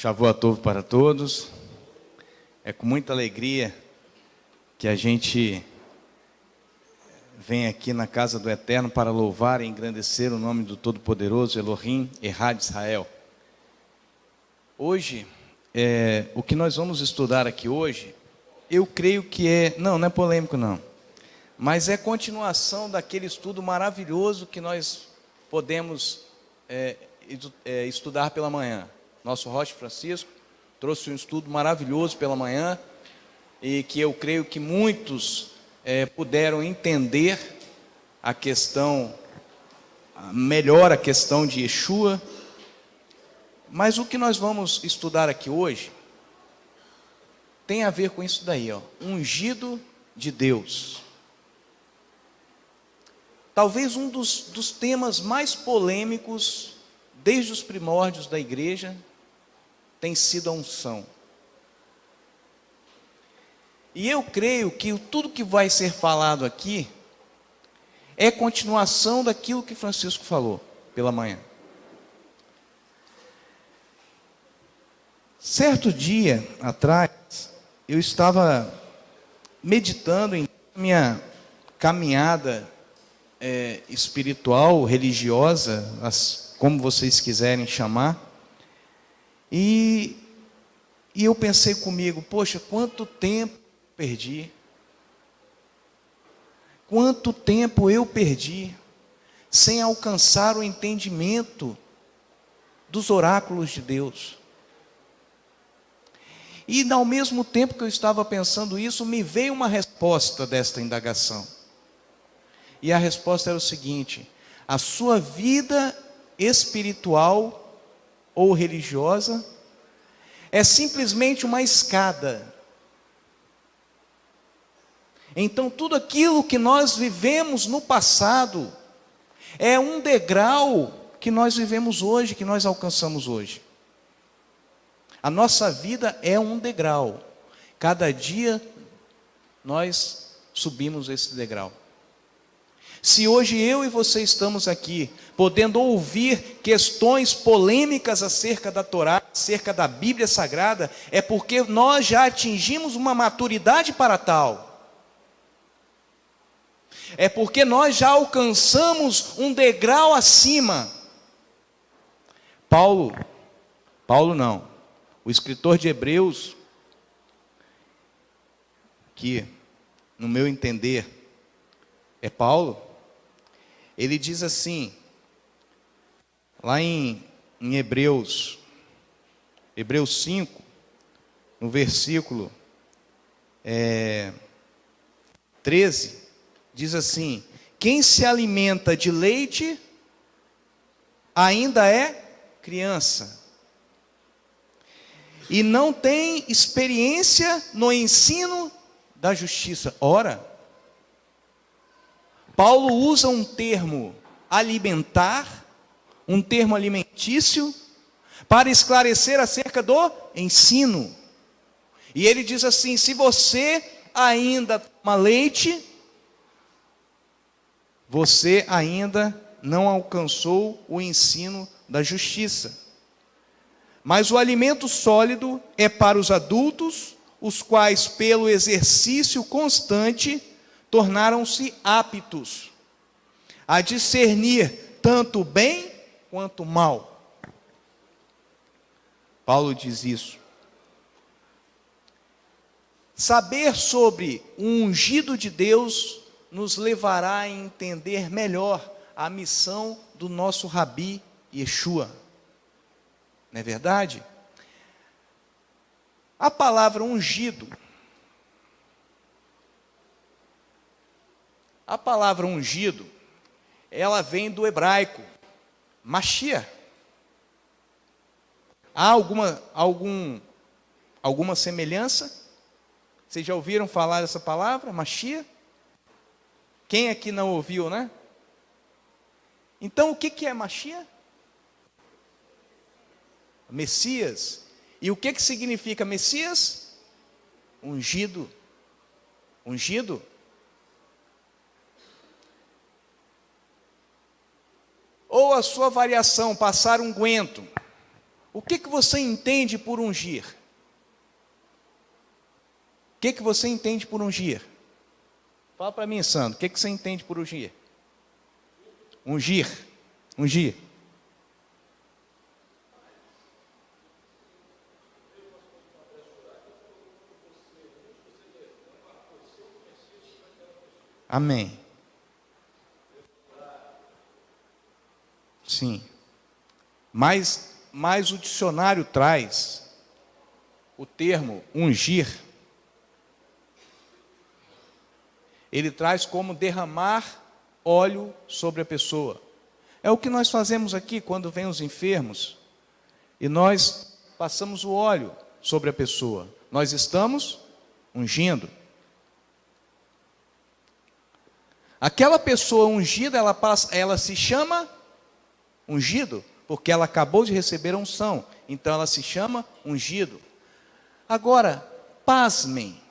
Shavuot Tov para todos. É com muita alegria que a gente vem aqui na casa do Eterno para louvar e engrandecer o nome do Todo-Poderoso Elohim, Errad Israel. Hoje, o que nós vamos estudar aqui hoje, eu creio que não é polêmico não, mas é continuação daquele estudo maravilhoso que nós podemos estudar pela manhã. Nosso Rocha Francisco trouxe um estudo maravilhoso pela manhã e que eu creio que muitos puderam entender a questão, melhor a questão de Yeshua. Mas o que nós vamos estudar aqui hoje tem a ver com isso daí, ungido de Deus. Talvez um dos temas mais polêmicos desde os primórdios da igreja tem sido a unção. E eu creio que tudo que vai ser falado aqui é continuação daquilo que Francisco falou pela manhã. Certo dia atrás, eu estava meditando em minha caminhada espiritual, religiosa, como vocês quiserem chamar, e eu pensei comigo, poxa, quanto tempo perdi, quanto tempo eu perdi, sem alcançar o entendimento dos oráculos de Deus. E ao mesmo tempo que eu estava pensando isso, me veio uma resposta desta indagação. E a resposta era o seguinte: a sua vida espiritual ou religiosa é simplesmente uma escada. Então tudo aquilo que nós vivemos no passado é um degrau que nós vivemos hoje, que nós alcançamos hoje. A nossa vida é um degrau. Cada dia nós subimos esse degrau. Se hoje eu e você estamos aqui, podendo ouvir questões polêmicas acerca da Torá, acerca da Bíblia Sagrada, é porque nós já atingimos uma maturidade para tal. É porque nós já alcançamos um degrau acima. Paulo não. O escritor de Hebreus, que no meu entender é Paulo, ele diz assim, lá em Hebreus 5, no versículo 13, diz assim: quem se alimenta de leite ainda é criança, e não tem experiência no ensino da justiça. Ora, Paulo usa um termo alimentar, um termo alimentício, para esclarecer acerca do ensino. E ele diz assim: se você ainda toma leite, você ainda não alcançou o ensino da justiça. Mas o alimento sólido é para os adultos, os quais pelo exercício constante tornaram-se aptos a discernir tanto o bem quanto o mal. Paulo diz isso. Saber sobre o ungido de Deus nos levará a entender melhor a missão do nosso Rabi Yeshua. Não é verdade? A palavra ungido, ela vem do hebraico, Mashiach. Há alguma semelhança? Vocês já ouviram falar dessa palavra, Mashiach? Quem aqui não ouviu, né? Então o que é Mashiach? Messias. E o que significa Messias? Ungido. Ungido. Ou a sua variação, passar unguento. O que você entende por ungir? O que você entende por ungir? Fala para mim, Sandro, o que você entende por ungir? Ungir. Amém. Sim. Mas o dicionário traz o termo ungir. Ele traz como derramar óleo sobre a pessoa. É o que nós fazemos aqui quando vêm os enfermos e nós passamos o óleo sobre a pessoa. Nós estamos ungindo. Aquela pessoa ungida, ela se chama ungido, porque ela acabou de receber a unção. Então ela se chama ungido. Agora, pasmem.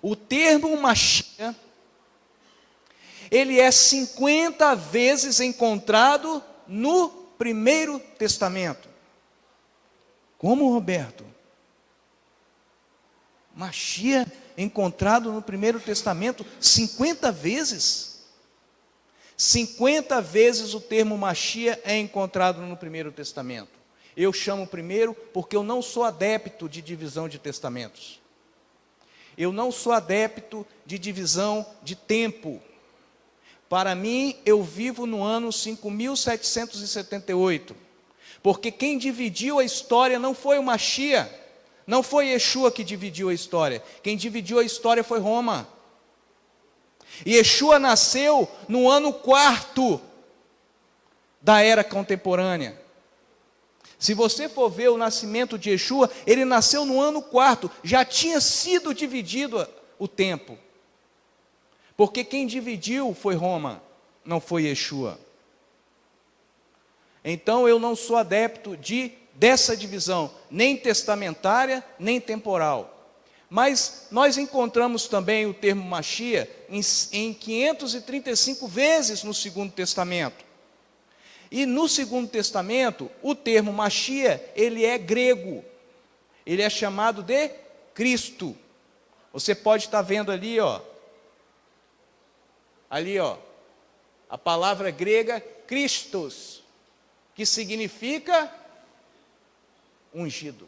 O termo Mashiach, ele é 50 vezes encontrado no Primeiro Testamento. Como, Roberto? Mashiach encontrado no Primeiro Testamento 50 vezes? 50 vezes o termo Mashiach é encontrado no Primeiro Testamento. Eu chamo primeiro porque eu não sou adepto de divisão de testamentos. Eu não sou adepto de divisão de tempo. Para mim, eu vivo no ano 5.778. Porque quem dividiu a história não foi o Mashiach, não foi Yeshua que dividiu a história. Quem dividiu a história foi Roma. E Yeshua nasceu no ano 4º da era contemporânea. Se você for ver o nascimento de Yeshua, ele nasceu no ano 4º, já tinha sido dividido o tempo. Porque quem dividiu foi Roma, não foi Yeshua. Então eu não sou adepto dessa divisão, nem testamentária, nem temporal. Mas nós encontramos também o termo Mashiach em 535 vezes no Segundo Testamento. E no Segundo Testamento, o termo Mashiach, ele é grego. Ele é chamado de Cristo. Você pode estar vendo ali, a palavra grega Christos, que significa ungido.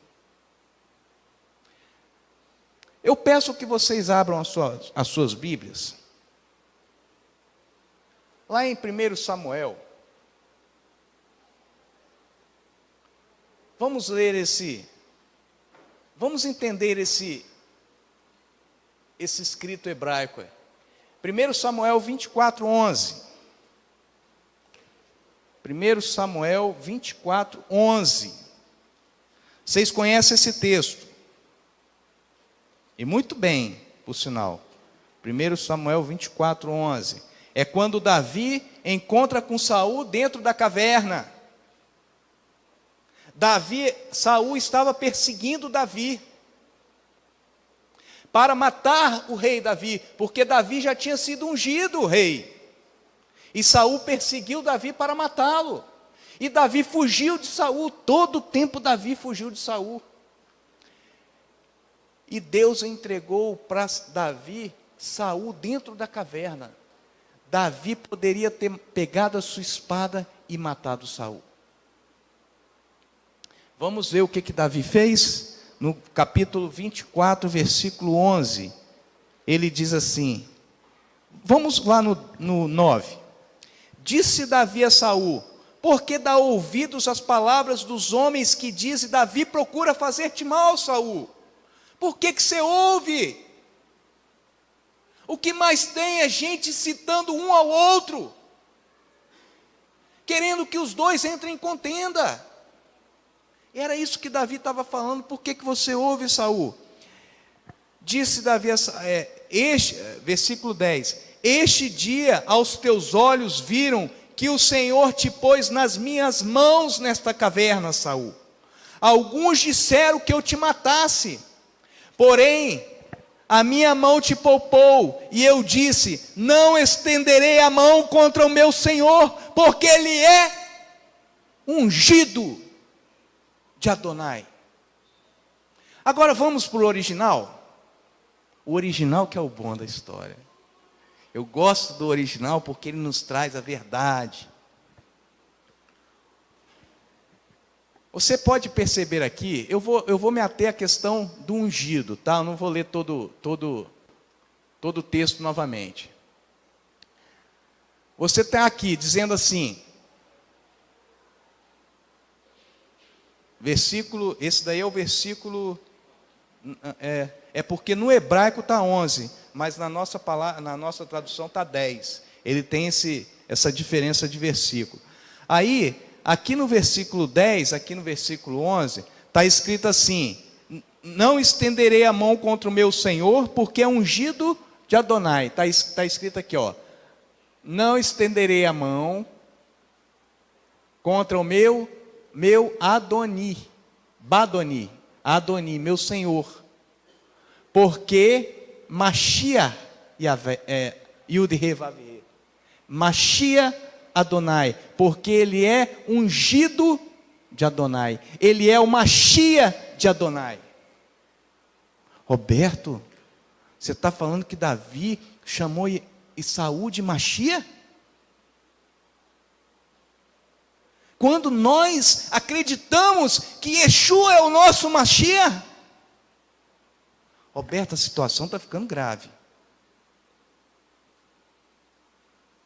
Eu peço que vocês abram as suas Bíblias. Lá em 1 Samuel. Vamos ler vamos entender esse escrito hebraico. 1 Samuel 24:11. 1 Samuel 24:11. Vocês conhecem esse texto? E muito bem, por sinal. 1 Samuel 24:11. É quando Davi encontra com Saul dentro da caverna. Saul estava perseguindo Davi para matar o rei Davi, porque Davi já tinha sido ungido rei. E Saul perseguiu Davi para matá-lo. E Davi fugiu de Saul, todo o tempo Davi fugiu de Saul. E Deus entregou para Davi Saul dentro da caverna. Davi poderia ter pegado a sua espada e matado Saul. Vamos ver o que Davi fez? No capítulo 24, versículo 11. Ele diz assim, vamos lá no 9. Disse Davi a Saul, por que dá ouvidos às palavras dos homens que dizem, Davi procura fazer-te mal, Saul? Por que você ouve? O que mais tem é gente citando um ao outro, querendo que os dois entrem em contenda. Era isso que Davi estava falando. Por que você ouve, Saul? Disse Davi, versículo 10, este dia aos teus olhos viram que o Senhor te pôs nas minhas mãos nesta caverna, Saul. Alguns disseram que eu te matasse, porém a minha mão te poupou, e eu disse, não estenderei a mão contra o meu Senhor, porque Ele é ungido de Adonai. Agora vamos para o original. O original que é o bom da história. Eu gosto do original porque ele nos traz a verdade. Você pode perceber aqui, eu vou me ater à questão do ungido, tá? Eu não vou ler todo o texto novamente. Você está aqui dizendo assim, versículo, esse daí é o versículo, porque no hebraico está 11, mas na nossa tradução está 10. Ele tem essa diferença de versículo. Aí, aqui no versículo 10, aqui no versículo 11, está escrito assim: não estenderei a mão contra o meu Senhor, porque é ungido de Adonai. Está escrito aqui, ó. Não estenderei a mão contra o meu Adoni, Adoni, meu Senhor, porque Mashiach Yud-Heh-Vav-Heh, Mashiach Adonai, porque ele é ungido de Adonai, ele é o Mashiach de Adonai. Roberto, você está falando que Davi chamou Saul de Mashiach? Quando nós acreditamos que Yeshua é o nosso Mashiach? Roberto, a situação está ficando grave.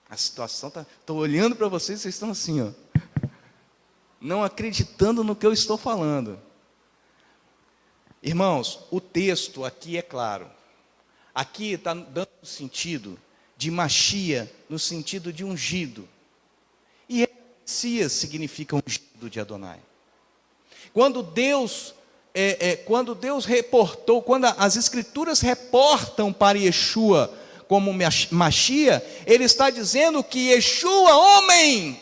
A situação está... Estou olhando para vocês estão assim, ó, não acreditando no que eu estou falando. Irmãos, o texto aqui é claro. Aqui está dando o sentido de Mashiach, no sentido de ungido. E Messias significa ungido de Adonai. Quando Deus reportou, quando as Escrituras reportam para Yeshua como Mashiach, ele está dizendo que Yeshua homem,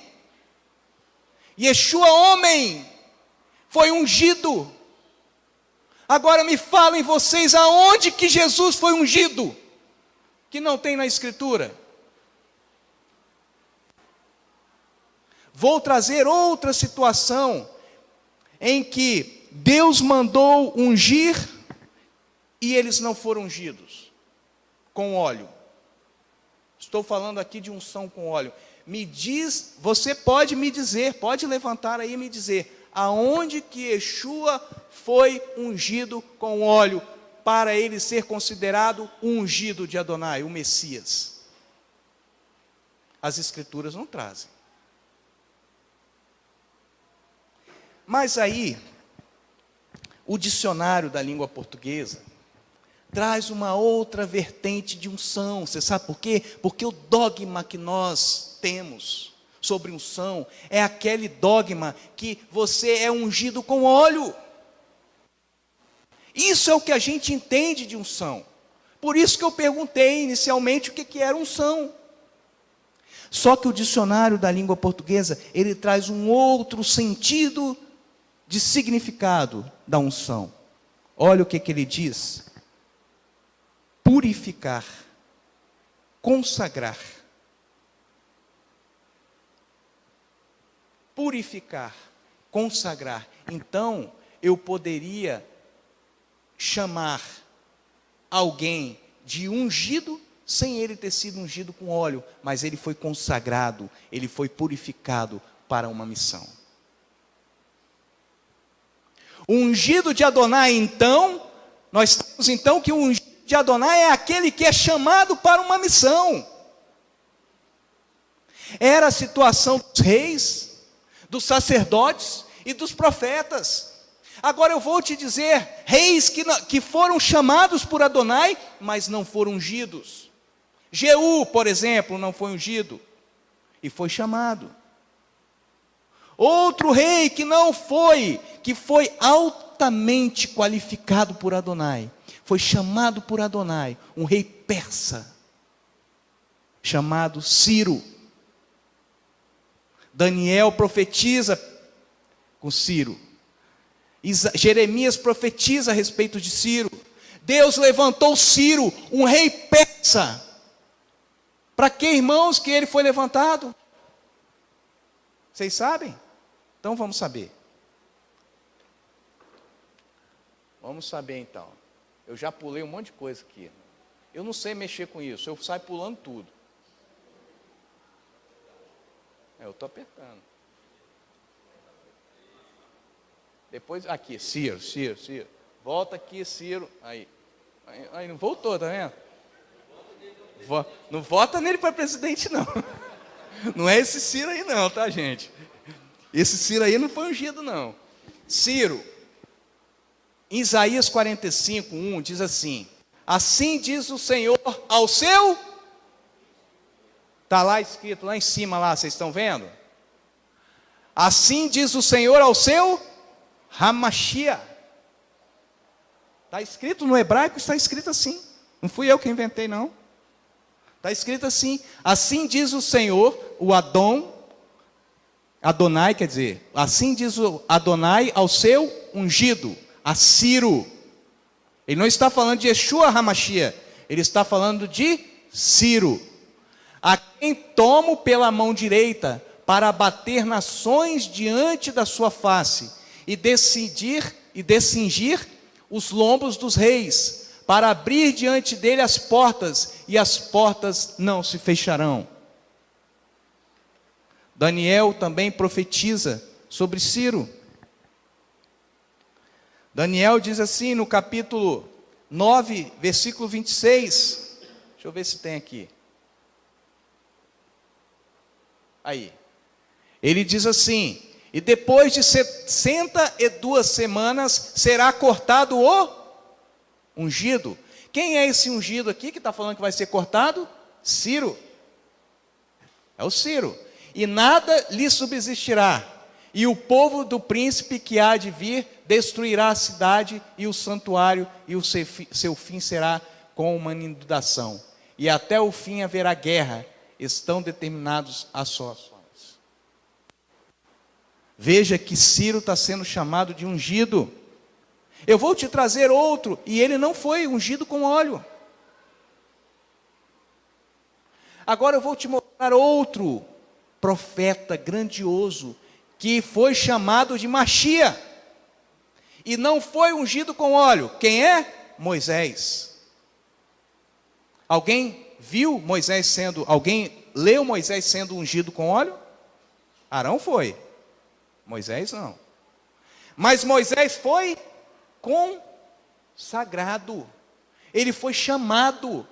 foi ungido. Agora me falem vocês, aonde que Jesus foi ungido? Que não tem na Escritura. Vou trazer outra situação, em que Deus mandou ungir, e eles não foram ungidos, com óleo. Estou falando aqui de unção com óleo. Me diz, você pode me dizer, pode levantar aí e me dizer, aonde que Yeshua foi ungido com óleo, para ele ser considerado o ungido de Adonai, o Messias? As Escrituras não trazem. Mas aí, o dicionário da língua portuguesa traz uma outra vertente de unção. Você sabe por quê? Porque o dogma que nós temos sobre unção é aquele dogma que você é ungido com óleo. Isso é o que a gente entende de unção. Por isso que eu perguntei inicialmente o que era unção. Só que o dicionário da língua portuguesa, ele traz um outro sentido de significado da unção. Olha o que ele diz: purificar, consagrar. Purificar, consagrar. Então, eu poderia chamar alguém de ungido, sem ele ter sido ungido com óleo, mas ele foi consagrado, ele foi purificado para uma missão. O ungido de Adonai, então, nós temos então que o ungido de Adonai é aquele que é chamado para uma missão. Era a situação dos reis, dos sacerdotes e dos profetas. Agora eu vou te dizer, reis que foram chamados por Adonai, mas não foram ungidos. Jeú, por exemplo, não foi ungido e foi chamado. Outro rei que não foi, que foi altamente qualificado por Adonai, foi chamado por Adonai, um rei persa, chamado Ciro. Daniel profetiza com Ciro. Jeremias profetiza a respeito de Ciro. Deus levantou Ciro, um rei persa. Para que, irmãos, que ele foi levantado? Vocês sabem? Então vamos saber. Vamos saber então. Eu já pulei um monte de coisa aqui. Eu não sei mexer com isso, eu saio pulando tudo. Eu estou apertando. Depois, aqui, Ciro. Volta aqui, Ciro. Aí, não voltou, tá vendo? Não vota nele para presidente, não. Não é esse Ciro aí não, tá, gente? Esse Ciro aí não foi ungido, não. Ciro, em Isaías 45:1, diz assim: assim diz o Senhor ao seu... Está lá escrito, lá em cima, lá, vocês estão vendo? Assim diz o Senhor ao seu Hamashia. Está escrito no hebraico, está escrito assim. Não fui eu que inventei, não. Está escrito assim: assim diz o Senhor, o Adonai, quer dizer, assim diz o Adonai ao seu ungido, a Ciro. Ele não está falando de Yeshua Hamashia, ele está falando de Ciro, a quem tomo pela mão direita para abater nações diante da sua face e descingir os lombos dos reis, para abrir diante dele as portas, e as portas não se fecharão. Daniel também profetiza sobre Ciro. Daniel diz assim no capítulo 9, versículo 26. Deixa eu ver se tem aqui. Aí. Ele diz assim: e depois de 62 semanas será cortado o ungido. Quem é esse ungido aqui que está falando que vai ser cortado? Ciro. É o Ciro. E nada lhe subsistirá. E o povo do príncipe que há de vir destruirá a cidade e o santuário, e o seu fim será com uma inundação. E até o fim haverá guerra. Estão determinados as suas ações. Veja que Ciro está sendo chamado de ungido. Eu vou te trazer outro, e ele não foi ungido com óleo. Agora eu vou te mostrar outro profeta grandioso, que foi chamado de Machia, e não foi ungido com óleo. Quem é? Moisés. Alguém leu Moisés sendo ungido com óleo? Arão foi. Moisés não. Mas Moisés foi consagrado. Ele foi chamado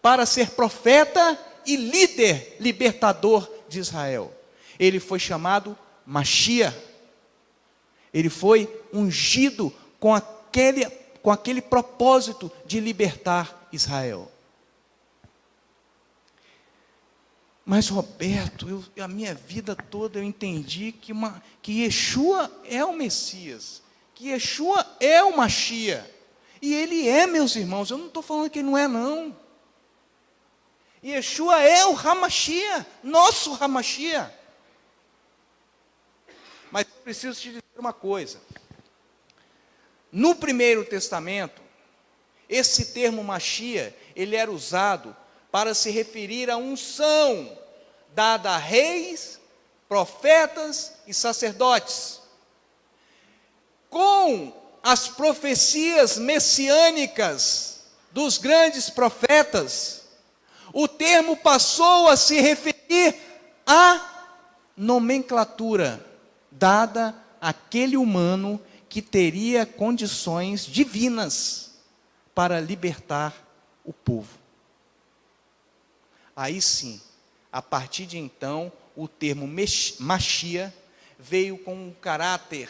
para ser profeta e líder libertador de Israel. Ele foi chamado Machia. Ele foi ungido com aquele propósito de libertar Israel. Mas Roberto, a minha vida toda eu entendi que Yeshua é o Messias, que Yeshua é o Machia, e ele é, meus irmãos, eu não estou falando que ele não é, não. Yeshua é o Hamashia, nosso Hamashia. Mas eu preciso te dizer uma coisa. No Primeiro Testamento, esse termo Machia, ele era usado para se referir à unção dada a reis, profetas e sacerdotes. Com as profecias messiânicas dos grandes profetas, o termo passou a se referir à nomenclatura dada àquele humano que teria condições divinas para libertar o povo. Aí sim, a partir de então, o termo Machia veio com um caráter,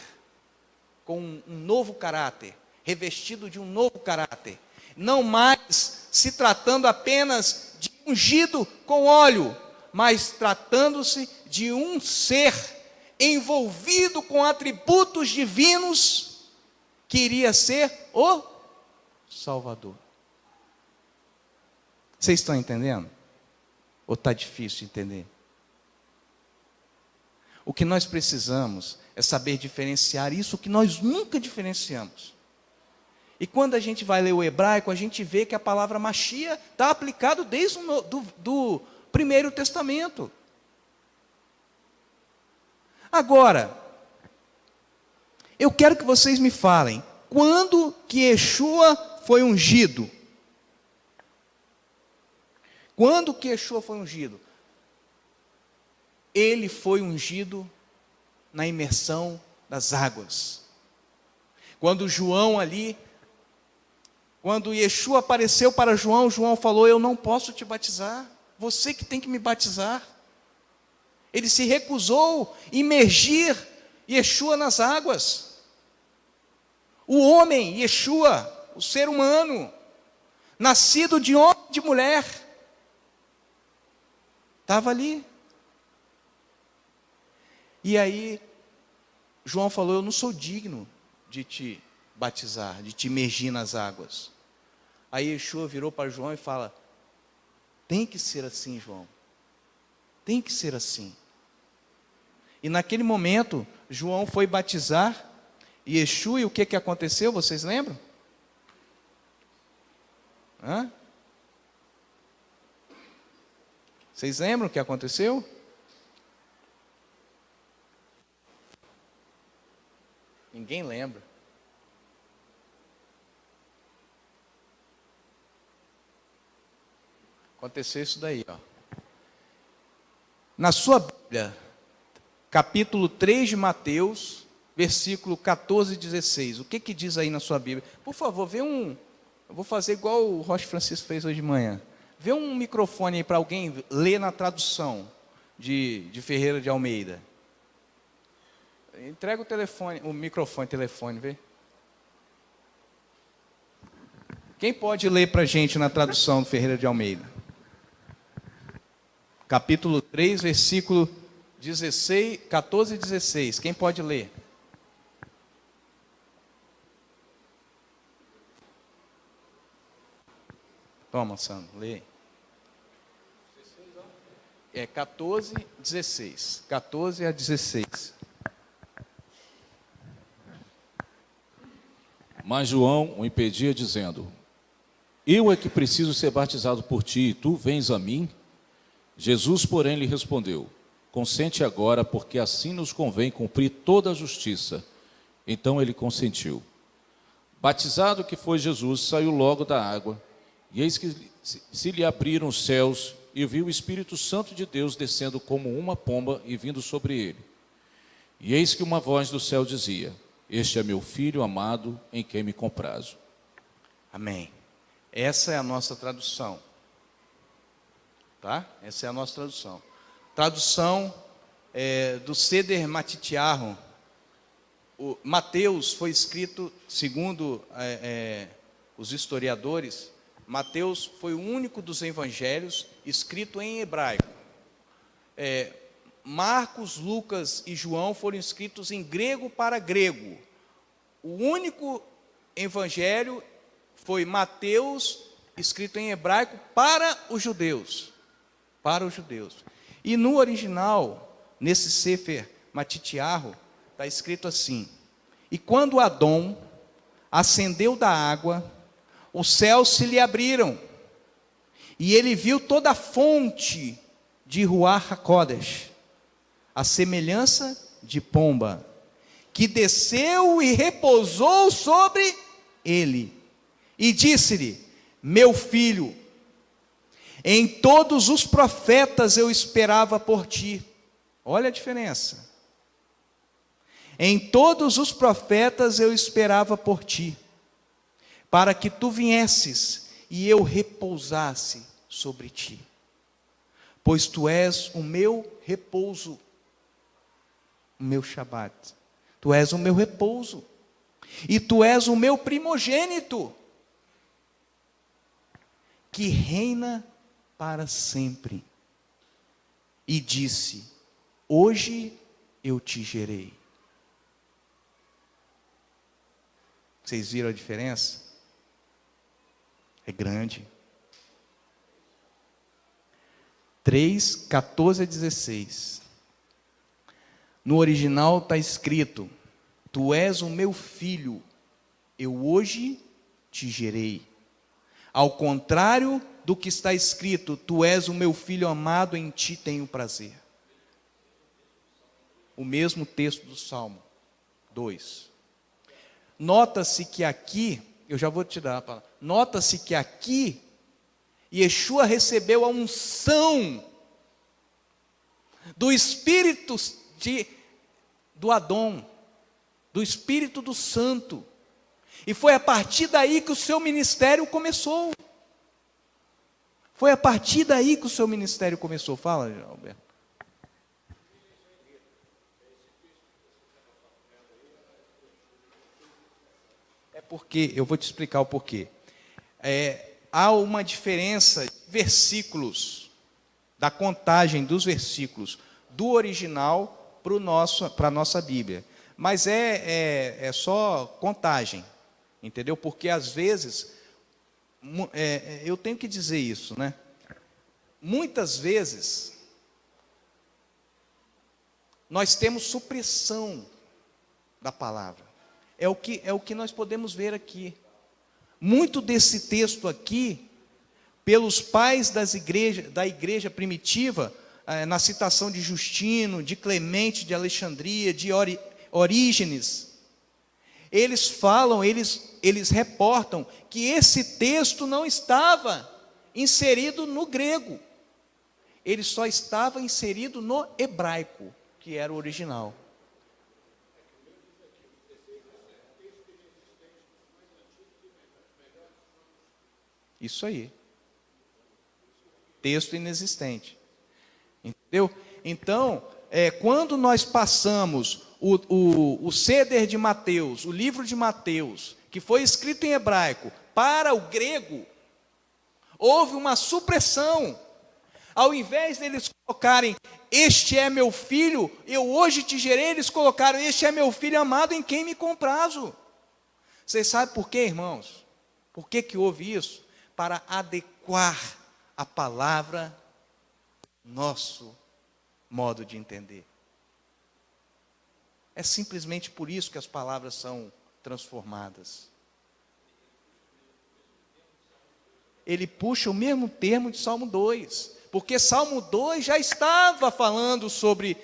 com um novo caráter, revestido de um novo caráter. Não mais se tratando apenas de ungido com óleo, mas tratando-se de um ser envolvido com atributos divinos, que iria ser o Salvador. Vocês estão entendendo? Ou está difícil de entender? O que nós precisamos é saber diferenciar isso que nós nunca diferenciamos. E quando a gente vai ler o hebraico, a gente vê que a palavra Machia está aplicado desde do Primeiro Testamento. Agora, Eu quero que vocês me falem, quando que Yeshua foi ungido? Quando que Yeshua foi ungido? Ele foi ungido na imersão das águas. Quando João ali, quando Yeshua apareceu para João, João falou: eu não posso te batizar, você que tem que me batizar. Ele se recusou a imergir Yeshua nas águas. O homem, Yeshua, o ser humano, nascido de homem e de mulher, estava ali. E aí, João falou: eu não sou digno de te batizar, de te imergir nas águas. Aí Yeshua virou para João e fala: tem que ser assim, João. Tem que ser assim. E naquele momento, João foi batizar Yeshua, e o que aconteceu? Vocês lembram? Vocês lembram o que aconteceu? Ninguém lembra. Aconteceu isso daí, ó. Na sua Bíblia, capítulo 3 de Mateus, versículo 14 e 16. O que diz aí na sua Bíblia? Por favor, eu vou fazer igual o Rocha Francisco fez hoje de manhã. Vê um microfone aí para alguém ler na tradução de Ferreira de Almeida. Entrega o telefone, vê. Quem pode ler para a gente na tradução do Ferreira de Almeida? Capítulo 3, versículo 14 e 16. Quem pode ler? Toma, Sandro, lê. 14, 16. 14 a 16. Mas João o impedia, dizendo: eu é que preciso ser batizado por ti, e tu vens a mim? Jesus, porém, lhe respondeu: consente agora, porque assim nos convém cumprir toda a justiça. Então ele consentiu. Batizado que foi Jesus, saiu logo da água, e eis que se lhe abriram os céus, e viu o Espírito Santo de Deus descendo como uma pomba e vindo sobre ele. E eis que uma voz do céu dizia: este é meu filho amado, em quem me comprazo. Amém. Essa é a nossa tradução. Tá? Essa é a nossa tradução. Tradução do Seder Matityahu. O Mateus foi escrito, segundo os historiadores, Mateus foi o único dos evangelhos escrito em hebraico. Marcos, Lucas e João foram escritos em grego para grego. O único evangelho foi Mateus, escrito em hebraico para os judeus. Para os judeus. E no original, nesse Sefer Matityahu, está escrito assim: e quando Adão ascendeu da água, os céus se lhe abriram, e ele viu toda a fonte de Ruach HaKodesh, a semelhança de pomba, que desceu e repousou sobre ele, e disse-lhe: meu filho, em todos os profetas eu esperava por ti. Olha a diferença. Em todos os profetas eu esperava por ti, para que tu viesses e eu repousasse sobre ti, pois tu és o meu repouso, o meu Shabat. Tu és o meu repouso, e tu és o meu primogênito, que reina para sempre. E disse: hoje eu te gerei. Vocês viram a diferença? É grande. 3, 14 a 16. No original está escrito: tu és o meu filho, eu hoje te gerei. Ao contrário do que está escrito: tu és o meu filho amado, em ti tenho prazer. O mesmo texto do Salmo 2. nota-se que aqui, eu já vou te dar a palavra, nota-se que aqui, Yeshua recebeu a unção do Espírito do Adão, do Espírito do Santo, e foi a partir daí que o seu ministério começou. Foi a partir daí que o seu ministério começou. Fala, Alberto. É porque, eu vou te explicar o porquê. Há uma diferença de versículos, da contagem dos versículos, do original para a nossa Bíblia. Mas é só contagem, entendeu? Porque às vezes, eu tenho que dizer isso, né? Muitas vezes, nós temos supressão da palavra. É o que nós podemos ver aqui. Muito desse texto aqui, pelos pais da igreja primitiva, na citação de Justino, de Clemente de Alexandria, de Orígenes, eles falam, eles reportam que esse texto não estava inserido no grego, ele só estava inserido no hebraico, que era o original. Isso aí. Texto inexistente. Entendeu? Então, quando nós passamos o Seder de Mateus, o livro de Mateus, que foi escrito em hebraico, para o grego, houve uma supressão. Ao invés deles colocarem, este é meu filho, eu hoje te gerei, eles colocaram, este é meu filho amado em quem me comprazo. Vocês sabem por quê, irmãos? Por que houve isso? Para adequar a palavra ao nosso modo de entender. É simplesmente por isso que as palavras são transformadas. Ele puxa o mesmo termo de Salmo 2, porque Salmo 2 já estava falando sobre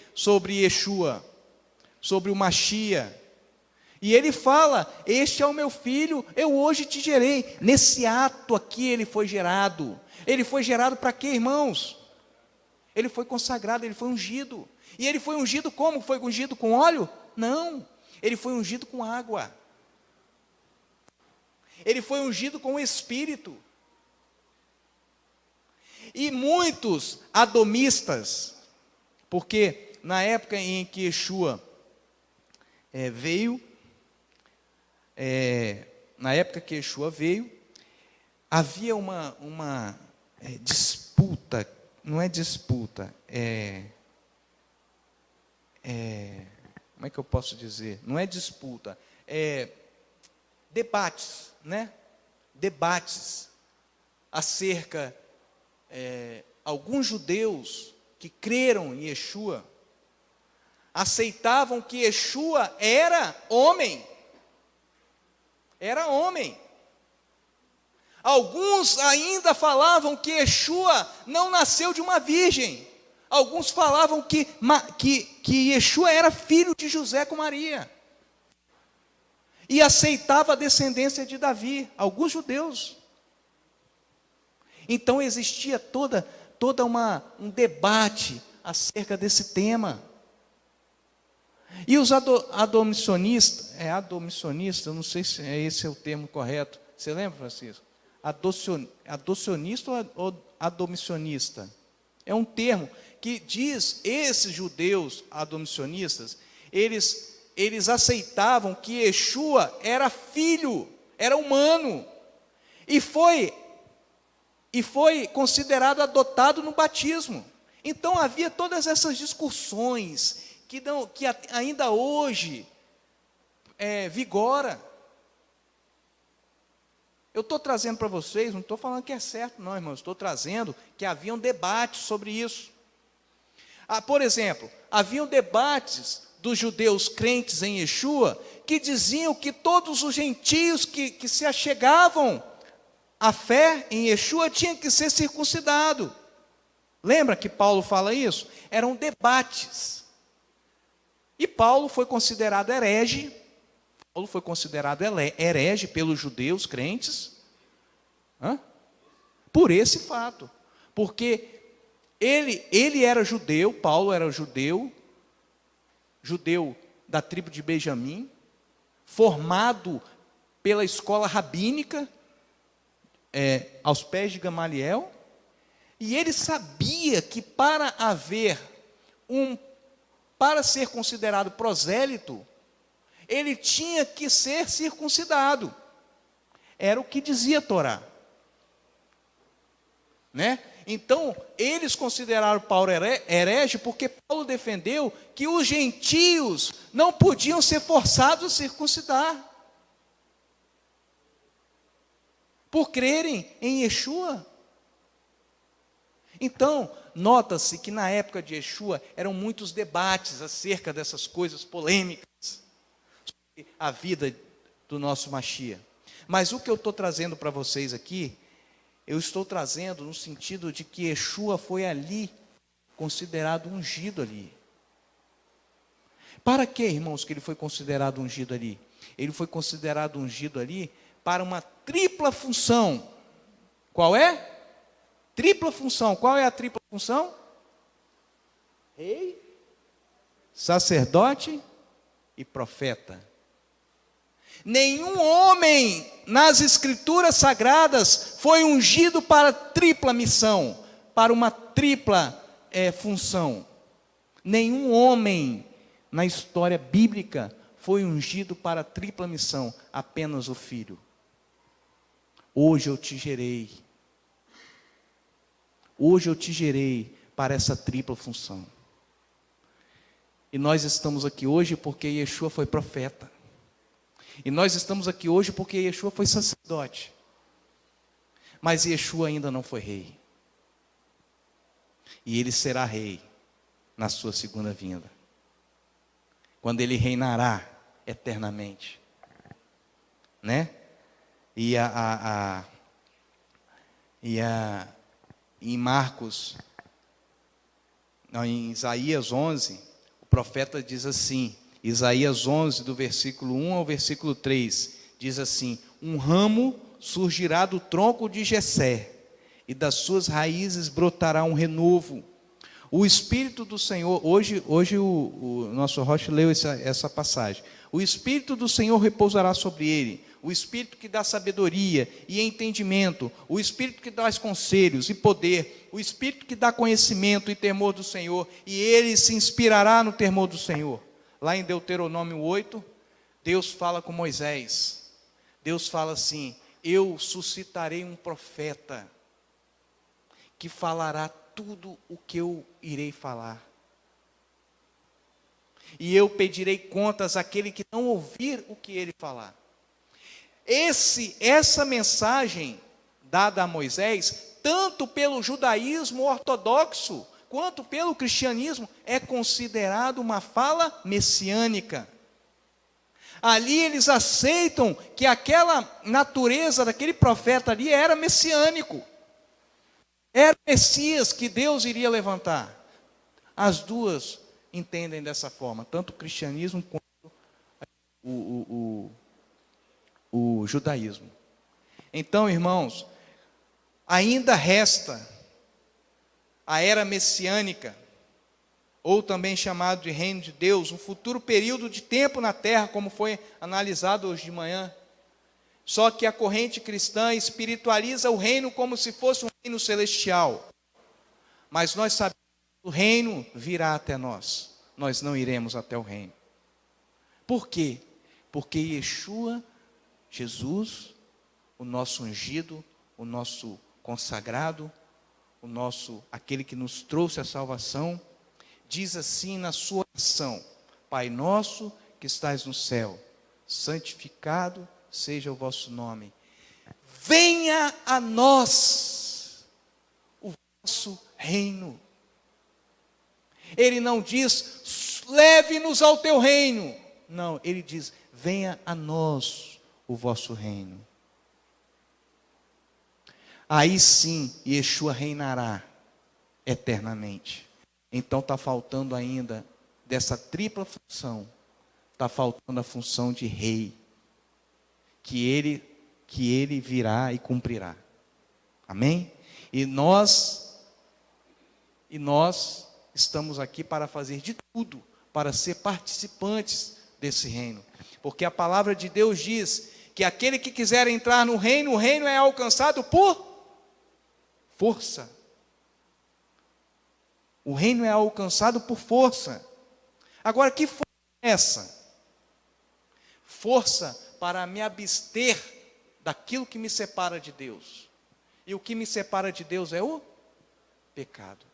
Yeshua, sobre o Machia. E ele fala, este é o meu filho, eu hoje te gerei. Nesse ato aqui ele foi gerado. Ele foi gerado para quê, irmãos? Ele foi consagrado, ele foi ungido. E ele foi ungido como? Foi ungido com óleo? Não, ele foi ungido com água. Ele foi ungido com o Espírito. E muitos adomistas, porque na época em que Yeshua veio, havia uma disputa, não é disputa, como é que eu posso dizer? Não é disputa, debates, né? Debates acerca, alguns judeus que creram em Yeshua, aceitavam que Yeshua era homem. Era homem. Alguns ainda falavam que Yeshua não nasceu de uma virgem. Alguns falavam que Yeshua era filho de José com Maria. E aceitava a descendência de Davi. Alguns judeus. Então existia toda um debate acerca desse tema. E os adomissionistas, eu não sei se esse é o termo correto. Você lembra, Francisco? Adocionista ou adomissionista? É um termo que diz, esses judeus adomissionistas, eles aceitavam que Yeshua era filho, era humano, e foi considerado adotado no batismo. Então havia todas essas discussões que ainda hoje vigora. Eu estou trazendo para vocês, não estou falando que é certo não, irmãos, estou trazendo que havia um debate sobre isso. Por exemplo, haviam debates dos judeus crentes em Yeshua, que diziam que todos os gentios que se achegavam à fé em Yeshua tinham que ser circuncidados. Lembra que Paulo fala isso? Eram debates. E Paulo foi considerado herege, Paulo foi considerado herege pelos judeus crentes, por esse fato, porque ele era judeu, Paulo era judeu da tribo de Benjamim, formado pela escola rabínica, aos pés de Gamaliel, e ele sabia que para ser considerado prosélito, ele tinha que ser circuncidado. Era o que dizia a Torá. Né? Então, eles consideraram Paulo herege porque Paulo defendeu que os gentios não podiam ser forçados a circuncidar, por crerem em Yeshua. Então, nota-se que na época de Yeshua eram muitos debates acerca dessas coisas polêmicas, sobre a vida do nosso Mashiach. Mas o que eu estou trazendo para vocês aqui, eu estou trazendo no sentido de que Yeshua foi ali, considerado ungido ali. Para que, irmãos, que ele foi considerado ungido ali? Ele foi considerado ungido ali para uma tripla função. Qual é? Tripla função. Qual é a tripla função? Rei, sacerdote e profeta. Nenhum homem nas escrituras sagradas foi ungido para tripla missão, para uma tripla função. Nenhum homem na história bíblica foi ungido para tripla missão, apenas o Filho. Hoje eu te gerei. Hoje eu te gerei para essa tripla função. E nós estamos aqui hoje porque Yeshua foi profeta. E nós estamos aqui hoje porque Yeshua foi sacerdote. Mas Yeshua ainda não foi rei. E ele será rei na sua segunda vinda, quando ele reinará eternamente, né? Em Marcos, não, em Isaías 11, o profeta diz assim, Isaías 11, do versículo 1 ao versículo 3, diz assim: um ramo surgirá do tronco de Jessé, e das suas raízes brotará um renovo. O Espírito do Senhor, hoje o nosso Rocha leu essa passagem. O Espírito do Senhor repousará sobre ele, o Espírito que dá sabedoria e entendimento, o Espírito que dá conselhos e poder, o Espírito que dá conhecimento e temor do Senhor, e ele se inspirará no temor do Senhor. Lá em Deuteronômio 8, Deus fala com Moisés. Deus fala assim: eu suscitarei um profeta que falará tudo o que eu irei falar. E eu pedirei contas àquele que não ouvir o que ele falar. Essa mensagem dada a Moisés, tanto pelo judaísmo ortodoxo, quanto pelo cristianismo, é considerado uma fala messiânica. Ali eles aceitam que aquela natureza daquele profeta ali era messiânico. Era o Messias que Deus iria levantar. As duas entendem dessa forma, tanto o cristianismo quanto o judaísmo. Então, irmãos, ainda resta a era messiânica, ou também chamado de reino de Deus, um futuro período de tempo na terra, como foi analisado hoje de manhã. Só que a corrente cristã espiritualiza o reino como se fosse um reino celestial. Mas nós sabemos que o reino virá até nós. Nós não iremos até o reino. Por quê? Porque Yeshua, Jesus, o nosso ungido, o nosso consagrado, aquele que nos trouxe a salvação, diz assim na sua oração: Pai nosso que estais no céu, santificado seja o vosso nome. Venha a nós o vosso reino. Ele não diz, leve-nos ao teu reino. Não, ele diz, venha a nós o vosso reino. Aí sim, Yeshua reinará eternamente. Então está faltando ainda, dessa tripla função, está faltando a função de rei, que ele virá e cumprirá. Amém? E nós estamos aqui para fazer de tudo, para ser participantes desse reino. Porque a palavra de Deus diz que aquele que quiser entrar no reino, o reino é alcançado por força. O reino é alcançado por força. Agora, que força é essa? Força para me abster daquilo que me separa de Deus. E o que me separa de Deus é o pecado.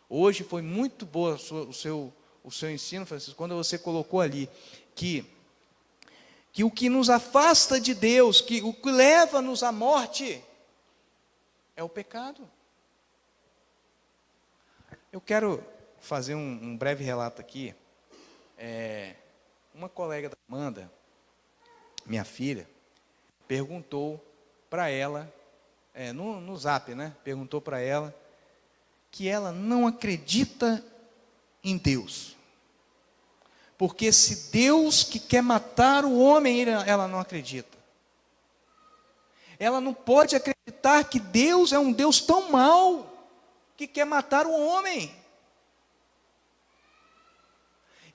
Hoje foi muito boa o seu ensino, Francisco, quando você colocou ali que o que nos afasta de Deus, que o que leva-nos à morte, é o pecado. Eu quero fazer um breve relato aqui. Uma colega da Amanda, minha filha, perguntou para ela, no Zap, né? Perguntou para ela que ela não acredita em Deus. Porque se Deus que quer matar o homem, ela não acredita. Ela não pode acreditar que Deus é um Deus tão mau que quer matar o homem.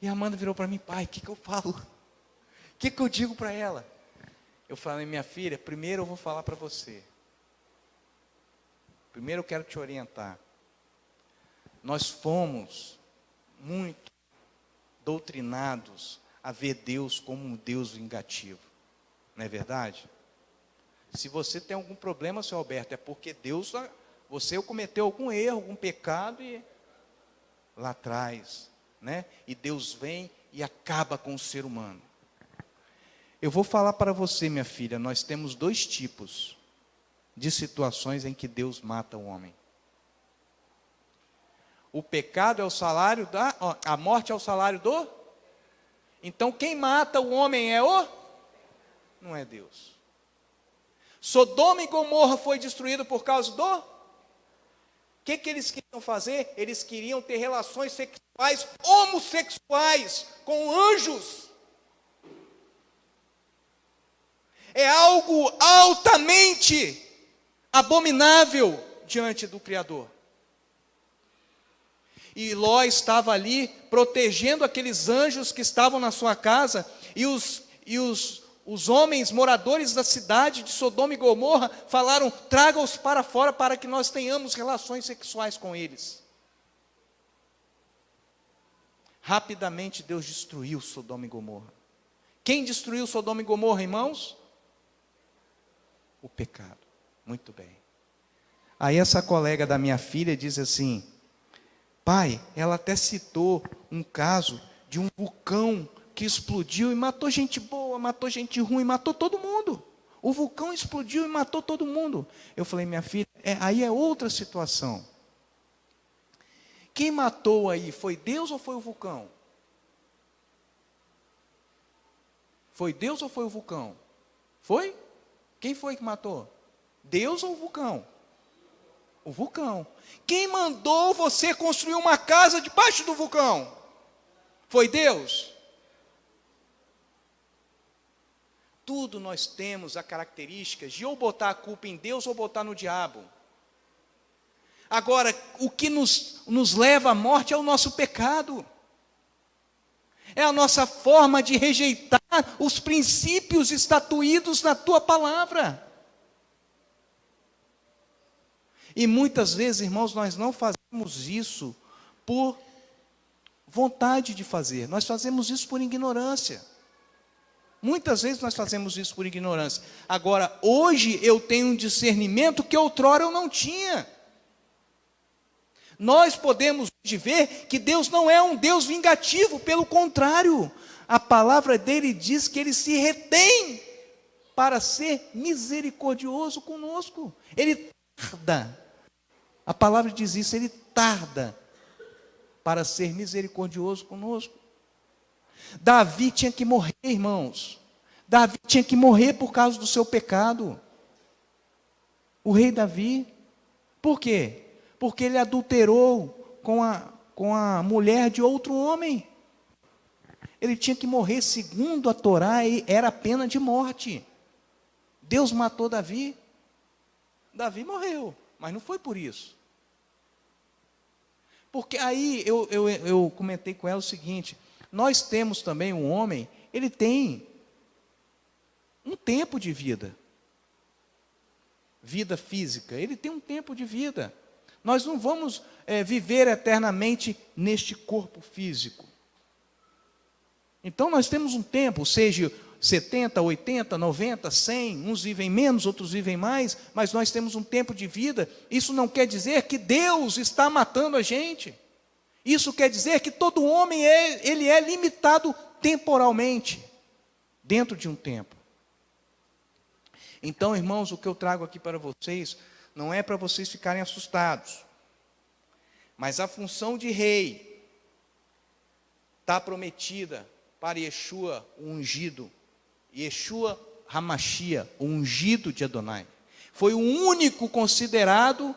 E a Amanda virou para mim: pai, o que eu falo? O que eu digo para ela? Eu falei: minha filha, primeiro eu vou falar para você. Primeiro eu quero te orientar. Nós fomos muito doutrinados a ver Deus como um Deus vingativo. Não é verdade? Se você tem algum problema, seu Alberto, é porque Deus, você cometeu algum erro, algum pecado e lá atrás, né? E Deus vem e acaba com o ser humano. Eu vou falar para você, minha filha, nós temos dois tipos de situações em que Deus mata o homem. O pecado é o salário a morte é o salário do? Então quem mata o homem não é Deus. Sodoma e Gomorra foi destruído por causa do? O que eles queriam fazer? Eles queriam ter relações sexuais homossexuais com anjos. É algo altamente abominável diante do Criador. E Ló estava ali protegendo aqueles anjos que estavam na sua casa, e os homens moradores da cidade de Sodoma e Gomorra falaram: traga-os para fora para que nós tenhamos relações sexuais com eles. Rapidamente Deus destruiu Sodoma e Gomorra. Quem destruiu Sodoma e Gomorra, irmãos? O pecado. Muito bem. Aí essa colega da minha filha diz assim: pai, ela até citou um caso de um vulcão que explodiu e matou gente boa, matou gente ruim, matou todo mundo. O vulcão explodiu e matou todo mundo. Eu falei: minha filha, aí é outra situação. Quem matou aí, foi Deus ou foi o vulcão? Foi Deus ou foi o vulcão? Foi? Quem foi que matou? Deus ou o vulcão? O vulcão. Quem mandou você construir uma casa debaixo do vulcão? Foi Deus? Tudo nós temos a característica de ou botar a culpa em Deus ou botar no diabo. Agora, o que nos leva à morte é o nosso pecado. É a nossa forma de rejeitar os princípios estatuídos na tua palavra. E muitas vezes, irmãos, nós não fazemos isso por vontade de fazer. Nós fazemos isso por ignorância. Muitas vezes nós fazemos isso por ignorância. Agora, hoje eu tenho um discernimento que outrora eu não tinha. Nós podemos hoje ver que Deus não é um Deus vingativo, pelo contrário, a palavra dele diz que ele se retém para ser misericordioso conosco. Ele tarda, a palavra diz isso, ele tarda para ser misericordioso conosco. Davi tinha que morrer, irmãos. Davi tinha que morrer por causa do seu pecado. O rei Davi. Por quê? Porque ele adulterou com a mulher de outro homem. ele tinha que morrer segundo a Torá, e era a pena de morte. Deus matou Davi. Davi morreu, mas não foi por isso. Porque aí eu comentei com ela o seguinte: nós temos também um homem, ele tem um tempo de vida. Vida física, ele tem um tempo de vida. Nós não vamos viver eternamente neste corpo físico. Então nós temos um tempo, seja 70, 80, 90, 100, uns vivem menos, outros vivem mais, mas nós temos um tempo de vida. Isso não quer dizer que Deus está matando a gente. Isso quer dizer que todo homem ele é limitado temporalmente, dentro de um tempo. Então, irmãos, o que eu trago aqui para vocês, não é para vocês ficarem assustados, mas a função de rei está prometida para Yeshua, o ungido, Yeshua Hamashia, o ungido de Adonai. Foi o único considerado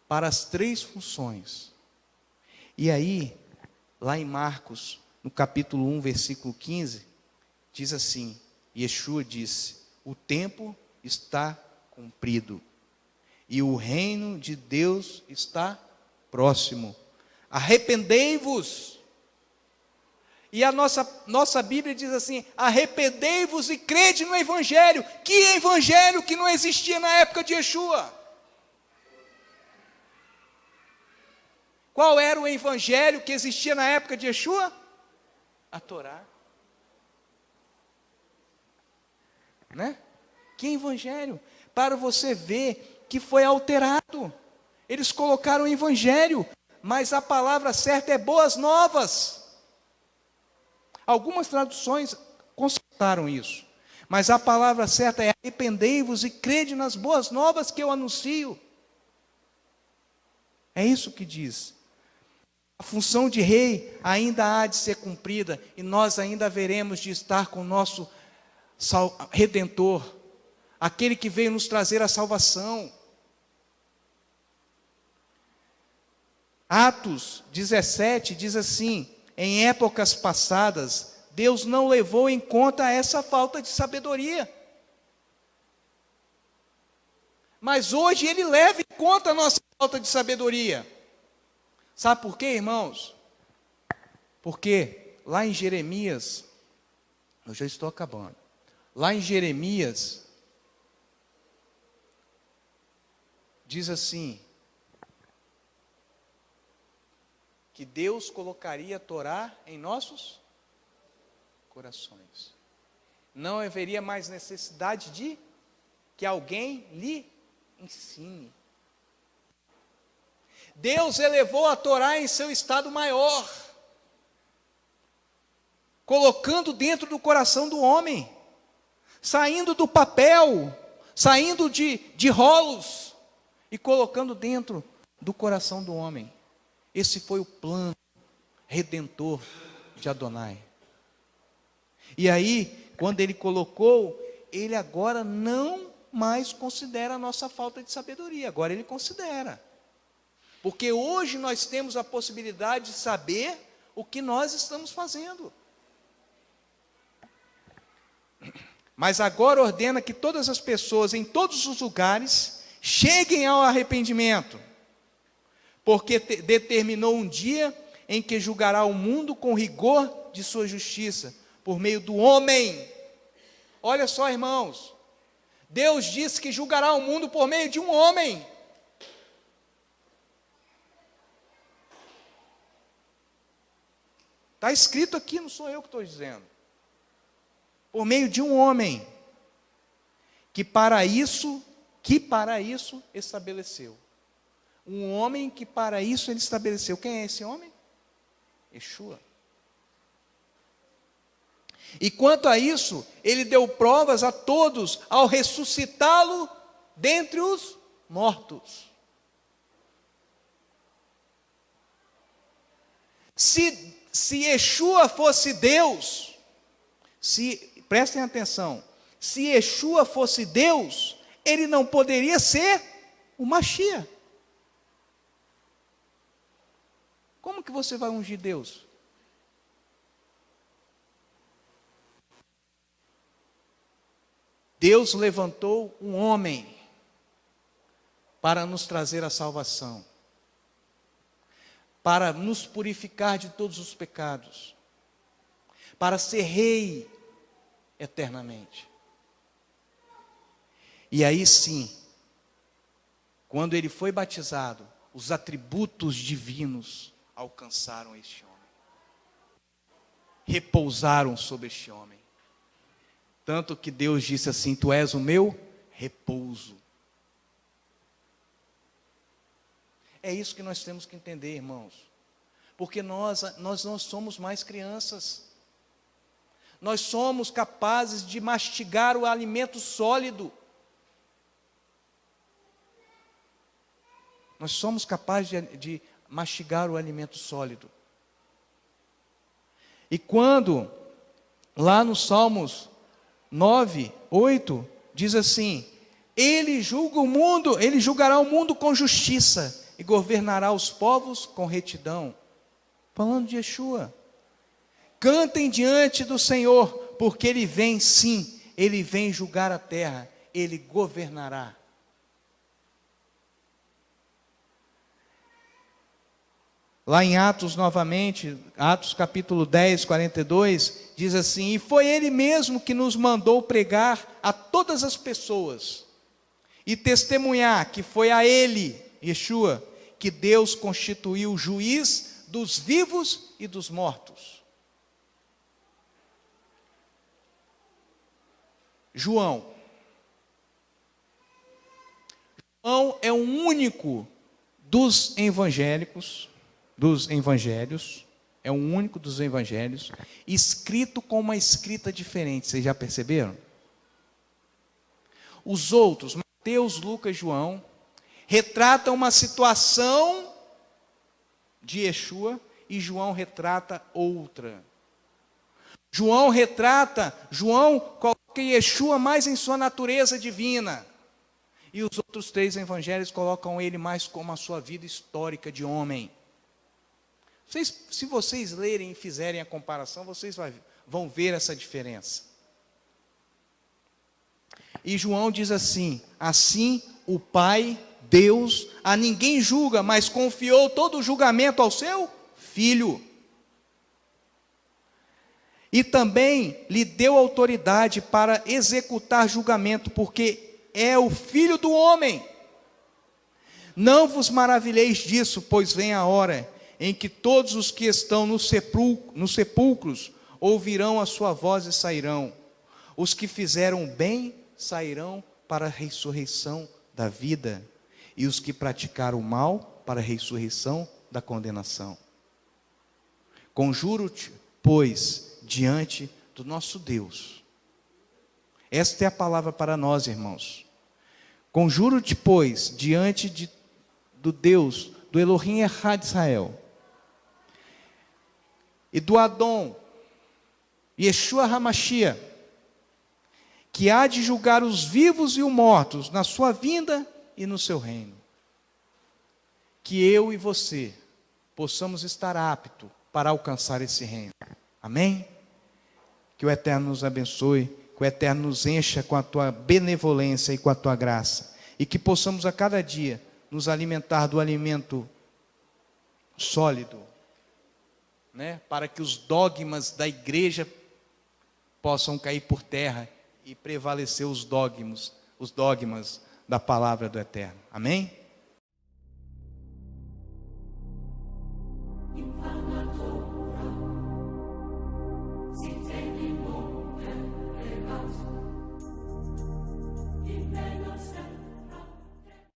para as 3 funções. E aí, lá em Marcos, no capítulo 1, versículo 15, diz assim: Yeshua disse: o tempo está cumprido e o reino de Deus está próximo. Arrependei-vos. E a nossa Bíblia diz assim: arrependei-vos e crede no Evangelho. Que Evangelho que não existia na época de Yeshua? Qual era o Evangelho que existia na época de Yeshua? A Torá. Né? Que Evangelho? Para você ver que foi alterado. Eles colocaram o Evangelho, mas a palavra certa é boas novas. Algumas traduções constataram isso, mas a palavra certa é: arrependei-vos e crede nas boas novas que eu anuncio. É isso que diz. A função de rei ainda há de ser cumprida, e nós ainda haveremos de estar com o nosso Redentor, aquele que veio nos trazer a salvação. Atos 17 diz assim: em épocas passadas, Deus não levou em conta essa falta de sabedoria. Mas hoje Ele leva em conta a nossa falta de sabedoria. Sabe por quê, irmãos? Porque lá em Jeremias, eu já estou acabando. Lá em Jeremias, diz assim: que Deus colocaria a Torá em nossos corações. Não haveria mais necessidade de que alguém lhe ensine. Deus elevou a Torá em seu estado maior, colocando dentro do coração do homem, saindo do papel, saindo de rolos, e colocando dentro do coração do homem. Esse foi o plano redentor de Adonai. E aí, quando Ele colocou, Ele agora não mais considera a nossa falta de sabedoria, agora Ele considera. Porque hoje nós temos a possibilidade de saber o que nós estamos fazendo. Mas agora ordena que todas as pessoas, em todos os lugares, cheguem ao arrependimento. Porque determinou um dia em que julgará o mundo com rigor de sua justiça, por meio do homem. Olha só, irmãos, Deus disse que julgará o mundo por meio de um homem. Está escrito aqui, não sou eu que estou dizendo. Por meio de um homem, que para isso estabeleceu. Um homem que para isso Ele estabeleceu. Quem é esse homem? Yeshua. E quanto a isso, Ele deu provas a todos ao ressuscitá-lo dentre os mortos. Se Yeshua fosse Deus, prestem atenção, se Yeshua fosse Deus, Ele não poderia ser o Mashiach. Como que você vai ungir Deus? Deus levantou um homem para nos trazer a salvação, para nos purificar de todos os pecados, para ser rei eternamente. E aí sim, quando ele foi batizado, os atributos divinos alcançaram este homem, repousaram sobre este homem. Tanto que Deus disse assim: tu és o meu repouso. É isso que nós temos que entender, irmãos. Porque nós não somos mais crianças. Nós somos capazes de mastigar o alimento sólido. Nós somos capazes de mastigar o alimento sólido. E quando, lá no Salmos 9, 8, diz assim: ele julga o mundo, ele julgará o mundo com justiça e governará os povos com retidão. Falando de Yeshua. Cantem diante do Senhor, porque ele vem, sim, ele vem julgar a terra, ele governará. Lá em Atos novamente, Atos capítulo 10, 42, diz assim: e foi ele mesmo que nos mandou pregar a todas as pessoas e testemunhar que foi a ele, Yeshua, que Deus constituiu juiz dos vivos e dos mortos. João é o único dos evangelhos, é o único dos evangelhos, escrito com uma escrita diferente. Vocês já perceberam? Os outros, Mateus, Lucas, João, retratam uma situação de Yeshua e João retrata outra. João coloca Yeshua mais em sua natureza divina. E os outros 3 evangelhos colocam ele mais como a sua vida histórica de homem. Se vocês lerem e fizerem a comparação, vocês vão ver essa diferença. E João diz assim: assim o Pai, Deus, a ninguém julga, mas confiou todo o julgamento ao seu Filho. E também lhe deu autoridade para executar julgamento, porque é o Filho do homem. Não vos maravilheis disso, pois vem a hora em que todos os que estão nos sepulcros ouvirão a sua voz e sairão. Os que fizeram bem sairão para a ressurreição da vida, e os que praticaram o mal para a ressurreição da condenação. Conjuro-te, pois, diante do nosso Deus. Esta é a palavra para nós, irmãos. Conjuro-te, pois, diante do Deus, do Elohim Echad Israel, e do Adon, Yeshua HaMashiach, que há de julgar os vivos e os mortos na sua vinda e no seu reino. Que eu e você possamos estar aptos para alcançar esse reino. Amém? Que o Eterno nos abençoe, que o Eterno nos encha com a tua benevolência e com a tua graça, e que possamos a cada dia nos alimentar do alimento sólido, né? Para que os dogmas da igreja possam cair por terra e prevalecer os dogmas da palavra do Eterno. Amém?